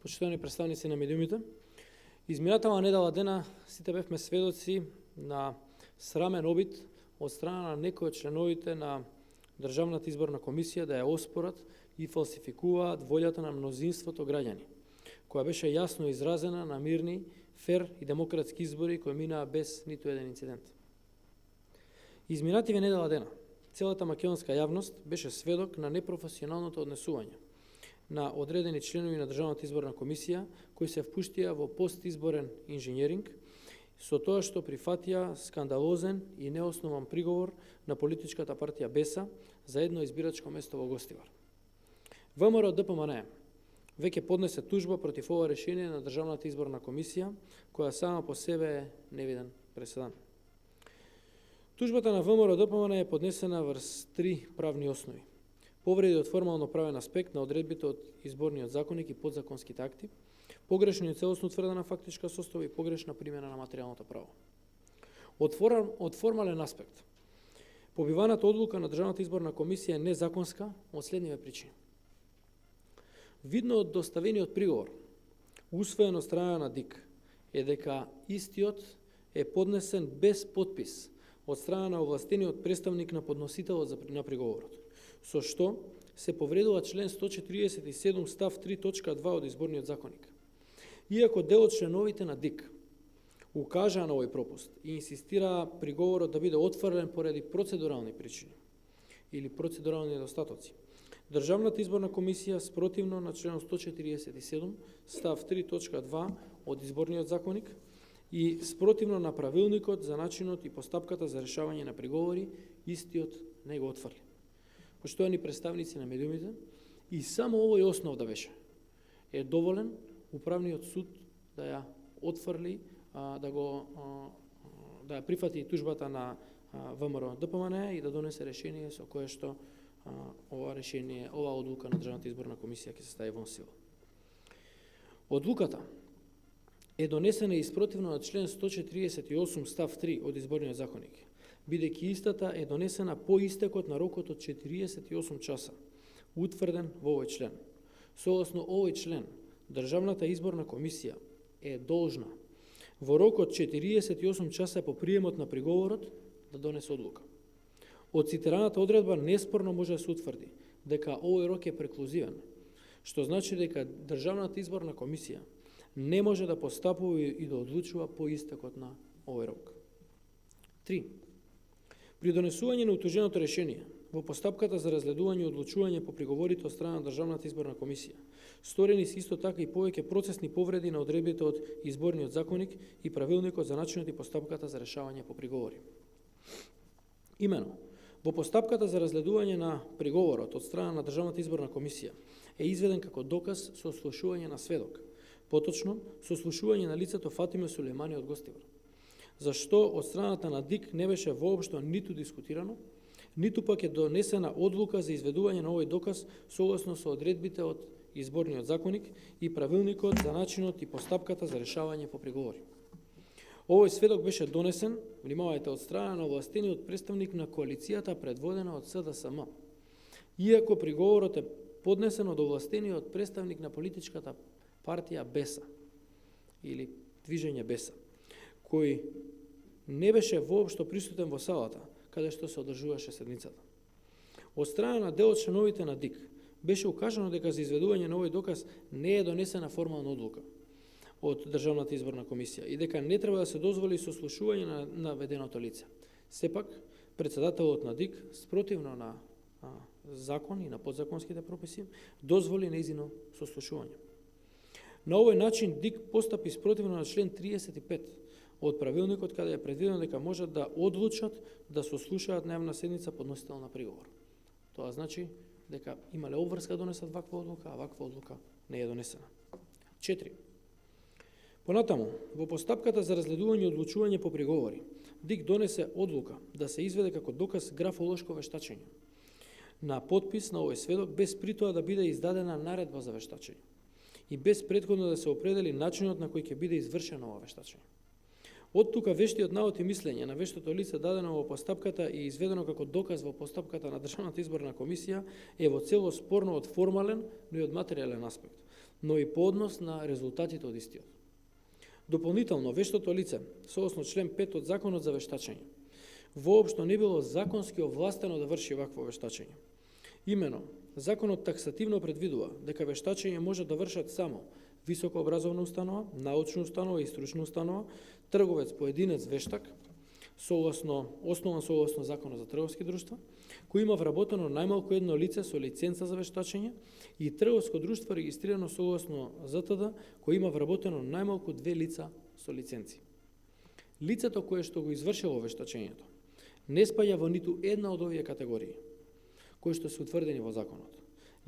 Почитувани представници на медиумите, изминатава недела дена сите бевме сведоци на срамен обид од страна на некои од членовите на Државната изборна комисија да ја оспорат и фалсификуваат волјата на мнозинството граѓани, која беше јасно изразена на мирни, фер и демократски избори кои минаа без ниту еден инцидент. Изминативе недела дена, целата македонска јавност беше сведок на непрофесионалното однесување на одредени членови на Државната изборна комисија кои се впуштија во постизборен инженеринг со тоа што прифатија скандалозен и неоснован приговор на политичката партија БЕСА за едно избирачко место во Гостивар. ВМРО ДПМН веќе поднесе тужба против ова решение на Државната изборна комисија, која сама по себе е невиден преседан. Тужбата на ВМРО ДПМН е поднесена врз три правни основи: повреди од формално правен аспект на одредбите од изборниот законник и подзаконските акти, погрешно и целосно утврдена фактичка состава и погрешна примена на материјалното право. Од формален аспект, побиваната одлука на Државната изборна комисија е незаконска од следниве причини. Видно од доставениот приговор, усвоен од страна на ДИК, е дека истиот е поднесен без подпис од страна на овластениот представник на подносителот на приговорот, со што се повредува член 147 став 3 точка 2 од изборниот законник. Иако дел од членовите на ДИК укажаа на овој пропуст и инсистираа приговорот да биде отфрлен поради процедурални причини или процедурални недостатоци, Државната изборна комисија спротивно на член 147 став 3 точка 2 од изборниот законник и спротивно на правилникот за начинот и постапката за решавање на приговори, истиот не го отфрли. Почитувани представници на медиумите, и само овој основ да беше е доволен управниот суд да ја отфрли, да ја прифати тужбата на ВМРО ДПМН и да донесе решение со кое што ова одлука на Државната изборна комисија ќе се стави во сила. Одлуката е донесена и спротивно на член 148 став 3 од изборниот законник, бидејќи истата е донесена по истекот на рокот од 48 часа, утврден во овој член. Согласно овој член, Државната изборна комисија е должна во рок од 48 часа по приемот на приговорот да донесе одлука. Од цитираната одредба неспорно може да се утврди дека овој рок е преклузивен, што значи дека Државната изборна комисија не може да постапува и да одлучува по истекот на овој рок. 3. При донесување на утоженото решение во постапката за разгледување и одлучување по приговорите од страна на Државната изборна комисија, сторени се исто така и повеќе процесни повреди на одредбите од изборниот законник и правилникот за начинот и постапката за решавање по приговори. Имено, во постапката за разгледување на приговорот од страна на Државната изборна комисија е изведен како доказ со слушување на сведок, поточно со слушување на лицето Фатиме Сулејмани од Гостивар, зашто од страната на ДИК не беше воопшто ниту дискутирано, ниту пак е донесена одлука за изведување на овој доказ согласно со одредбите од изборниот законник и правилникот за начинот и постапката за решавање по приговори. Овој сведок беше донесен, внимавајте, од страна на овластениот представник на коалицијата предводена од СДСМ, иако приговорот е поднесен од овластениот представник на политичката партија БЕСА или Движење БЕСА, кој не беше воопшто присутен во салата каде што се одржуваше седницата. Од страна на дел од членовите на ДИК беше укажано дека за изведување на овој доказ не е донесена формална одлука од Државната изборна комисија и дека не треба да се дозволи сослушување на наведеното лице. Сепак, председателот на ДИК, спротивно на закон и на подзаконските прописи, дозволи нејзино сослушување. На овој начин ДИК постапи спротивно на член 35 од правилникот, каде е предвидено дека можат да одлучат да сослушаат на јавна седница подносител на приговор. Тоа значи дека имале обврска да донесат ваква одлука, а ваква одлука не е донесена. 4. Понатаму, во постапката за разгледување и одлучување по приговори, ДИК донесе одлука да се изведе како доказ графолошко вештачење на подпис на овој сведок без при тоа да биде издадена наредба за вештачење и без претходно да се определи начинот на кој ќе биде извршено ова вештачење. Од тука вештиот навод и мислење на вештото лице дадено во постапката и изведено како доказ во постапката на Државната изборна комисија е во цело спорно од формален, но и од материјален аспект. но и по однос на резултатите од истиот. Дополнително, вештото лице, согласно член 5 од Законот за вештачење, воопшто не било законски овластено да врши вакво вештачење. Имено, законот таксативно предвидува дека вештачење може да вршат само високообразовна установа, научна установа и стручна установа, трговец, поединец, вештак, основан согласно Законот за трговски друштва, кој има вработено најмалку едно лице со лиценца за вештачење и трговско друштво регистрирано согласно ЗТД, кој има вработено најмалку 2 лица со лиценци. Лицето кое што го извршило вештачењето не спаѓа во ниту една од овие категории, кои што се утврдени во законот.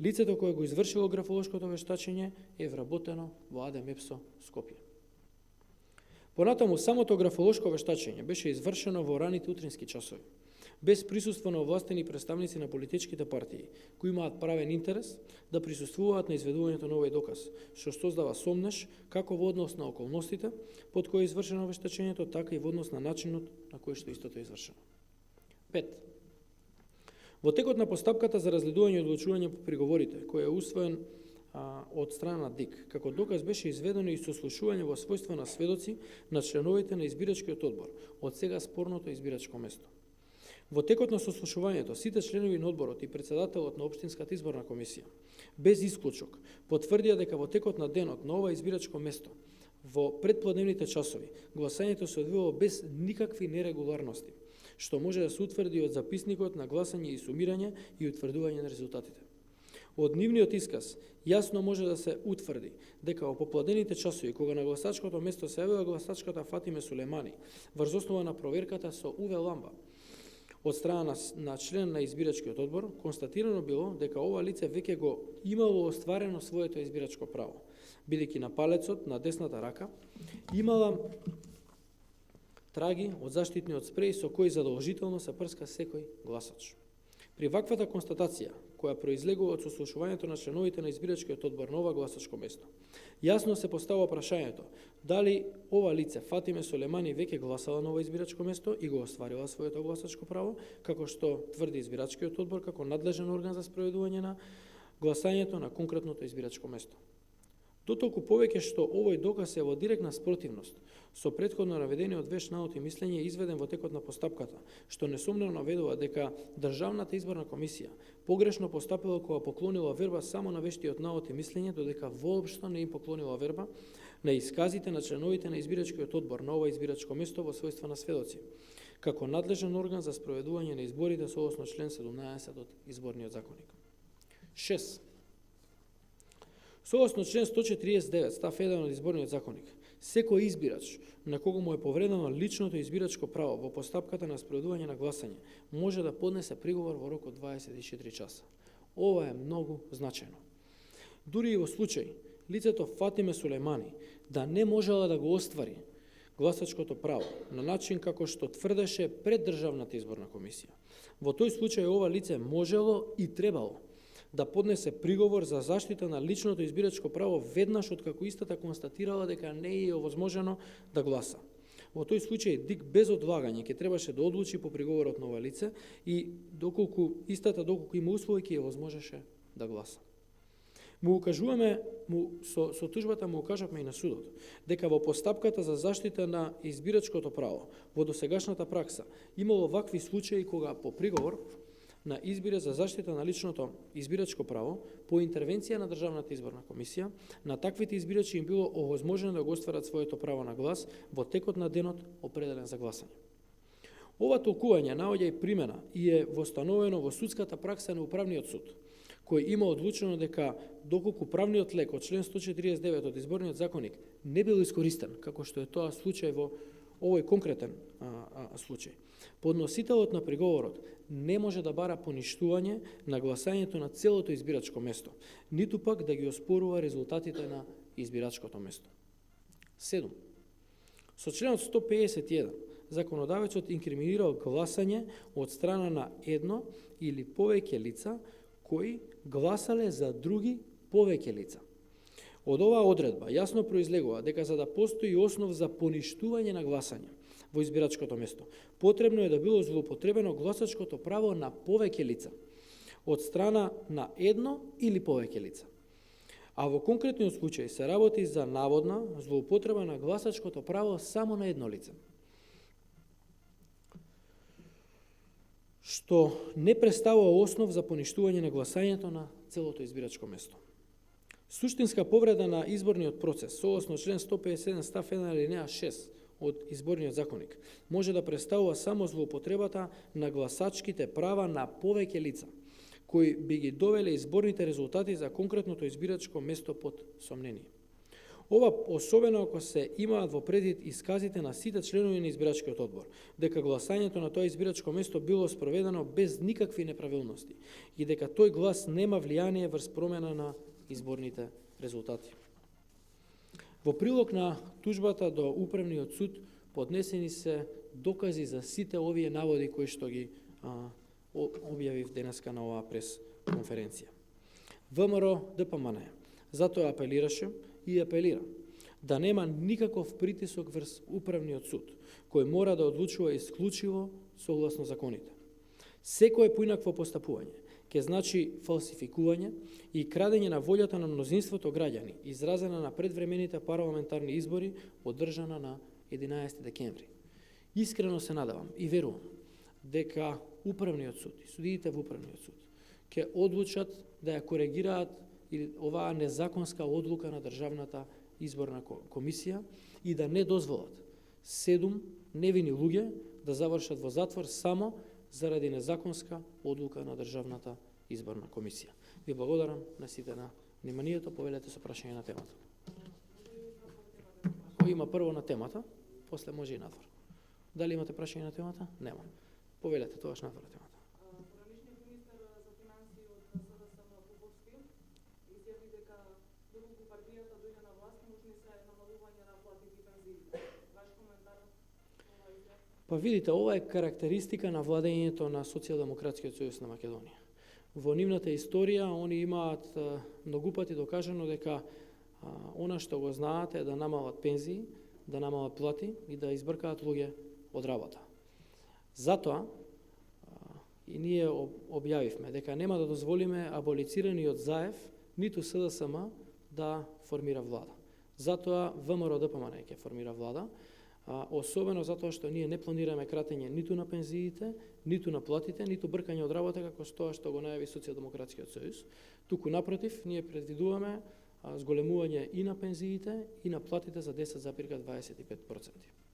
Лицето кое го извршило графолошкото вештачење е вработено во АД МЕПСО Скопје. Понатаму, самото графолошко вештачење беше извршено во раните утрински часови, без присуство на овластени представници на политичките партии, кои имаат правен интерес да присуствуваат на изведувањето на овој доказ, што создава сомнеш како во однос на околностите под кои е извршено вештачењето, така и во однос на начинот на кој што истото е извршено. 5. Во текот на постапката за разгледување и одлучување по приговорите, кој е усвоен од страна на ДИК, како доказ беше изведено и сослушување во својство на сведоци на членовите на избирачкиот одбор, од сега спорното избирачко место. Во текот на сослушувањето, сите членови на одборот и председателот на Општинската изборна комисија, без исклучок, потврдија дека во текот на денот на ова избирачко место, во предпладневните часови, гласањето се одвивало без никакви нерегуларности, што може да се утврди од записникот на гласање и сумирање и утврдување на резултатите. Од нивниот исказ јасно може да се утврди дека во попладневните часови, кога на гласачкото место се јавила гласачката Фатиме Сулемани, врз основа на проверката со УВ ламба од страна на член на избирачкиот одбор, констатирано било дека ова лице веќе го имало остварено своето избирачко право, бидејќи на палецот на десната рака имала траги од заштитниот спреј со кој задолжително се прска секој гласач. При ваквата констатација, која произлегува од сослушувањето на членовите на избирачкиот одбор на ова гласачко место, јасно се поставува прашањето дали ова лице Фатиме Сулемани веќе гласала на ова избирачко место и го остварила своето гласачко право, како што тврди избирачкиот одбор како надлежен орган за спроведување на гласањето на конкретното избирачко место. Дотолку повеќе што овој доказ е во директна спротивност со претходно наведениот веш наод и мислење изведен во текот на постапката, што несомнено наведува дека Државната изборна комисија погрешно постапила кога поклонила верба само на вештиот наод и мислење, додека воопшто не им поклонила верба на исказите на членовите на избирачкиот одбор на ова избирачко место во својство на сведоци, како надлежен орган за спроведување на изборите согласно член 17 од Изборниот законник. 6. Согласно член 149 став 1 од Изборниот законник, секој избирач на кого му е повредено личното избирачко право во постапката на спроведување на гласање може да поднесе приговор во рок од 24 часа. Ова е многу значајно. Дури и во случај лицето Фатиме Сулемани да не можела да го оствари гласачкото право на начин како што тврдеше пред Државната изборна комисија. Во тој случај ова лице можело и требало да поднесе приговор за заштита на личното избирачко право веднаш откако истата констатирала дека не е овозможено да гласа. Во тој случај ДИК без одлагање ќе требаше да одлучи по приговорот на ова лице и доколку има услови ќе возможеше да гласа. Со тужбата му укажавме и на судот дека во постапката за заштита на избирачкото право во досегашната пракса имало вакви случаи кога по приговор на избира за заштита на личното избирачко право по интервенција на Државната изборна комисија, на таквите избирачи им било овозможено да го остварат своето право на глас во текот на денот определен за гласање. Ова толкување наоѓа и примена и е востановено во судската пракса на Управниот суд, кој има одлучено дека доколку правниот лек од член 149 од Изборниот законник не бил искористен, како што е тоа случај во овој конкретен случај, подносителот на приговорот не може да бара поништување на гласањето на целото избирачко место, ниту пак да ги оспорува резултатите на избирачкото место. 7. Со членот 151 законодавецот инкриминирал гласање од страна на едно или повеќе лица кои гласале за други повеќе лица. Од оваа одредба јасно произлегува дека за да постои основ за поништување на гласање во избирачкото место, потребно е да било злоупотребено гласачкото право на повеќе лица од страна на едно или повеќе лица. А во конкретниот случај се работи за наводна злоупотреба на гласачкото право само на едно лице, што не представува основ за поништување на гласањето на целото избирачко место. Суштинска повреда на изборниот процес, согласно член 157 став 1 алинеа 6 од изборниот законник, може да представува само злоупотребата на гласачките права на повеќе лица, кои би ги довеле изборните резултати за конкретното избирачко место под сомнение. Ова особено ако се имаат во предвид исказите на сите членови на избирачкиот одбор, дека гласањето на тоа избирачко место било спроведено без никакви неправилности и дека тој глас нема влијание врз промена на изборните резултати. Во прилог на тужбата до Управниот суд поднесени се докази за сите овие наводи кои што ги објавив денеска на оваа прес-конференција. ВМРО ДПМН затоа апелираше и апелира да нема никаков притисок врз Управниот суд, кој мора да одлучува исклучиво согласно законите. Секое поинакво постапување ќе значи фалсификување и крадење на волјата на мнозинството граѓани, изразена на предвремените парламентарни избори, одржана на 11 декември. Искрено се надавам и верувам дека Управниот суд и судиите во Управниот суд ќе одлучат да ја коригираат оваа незаконска одлука на Државната изборна комисија и да не дозволат 7 невини луѓе да завршат во затвор само заради незаконска одлука на Државната изборна комисија. Ви благодарам на сите на вниманието, повелете со прашање на темата. Кој има прво на темата, после може и надвор. Дали имате прашање на темата? Нема. Повелете тогаш надвор на темата. Поранишниот министер за финансии од СДСМ Поповски изјави дека доколку партијата дојде на власт, можни се намалување на платите и пензиите. Ваш коментар на ова изјава? Па видите, ова е карактеристика на владењето на Социјалдемократскиот сојуз на Македонија. Во нивната историја они имаат многу пати докажано дека она што го знаат е да намалат пензии, да намалат плати и да избркаат луѓе од работа. Затоа и ние објавивме дека нема да дозволиме аболицираниот ЗАЕВ ниту СДСМ да формира влада. Затоа ВМРО ДПМН ќе формира влада, особено затоа што ние не планираме кратење ниту на пензиите, ниту на платите, ниту бркање од работа како тоа што го најави Социјалдемократскиот сојуз. Туку напротив, ние предвидуваме зголемување и на пензиите и на платите за 10,25%.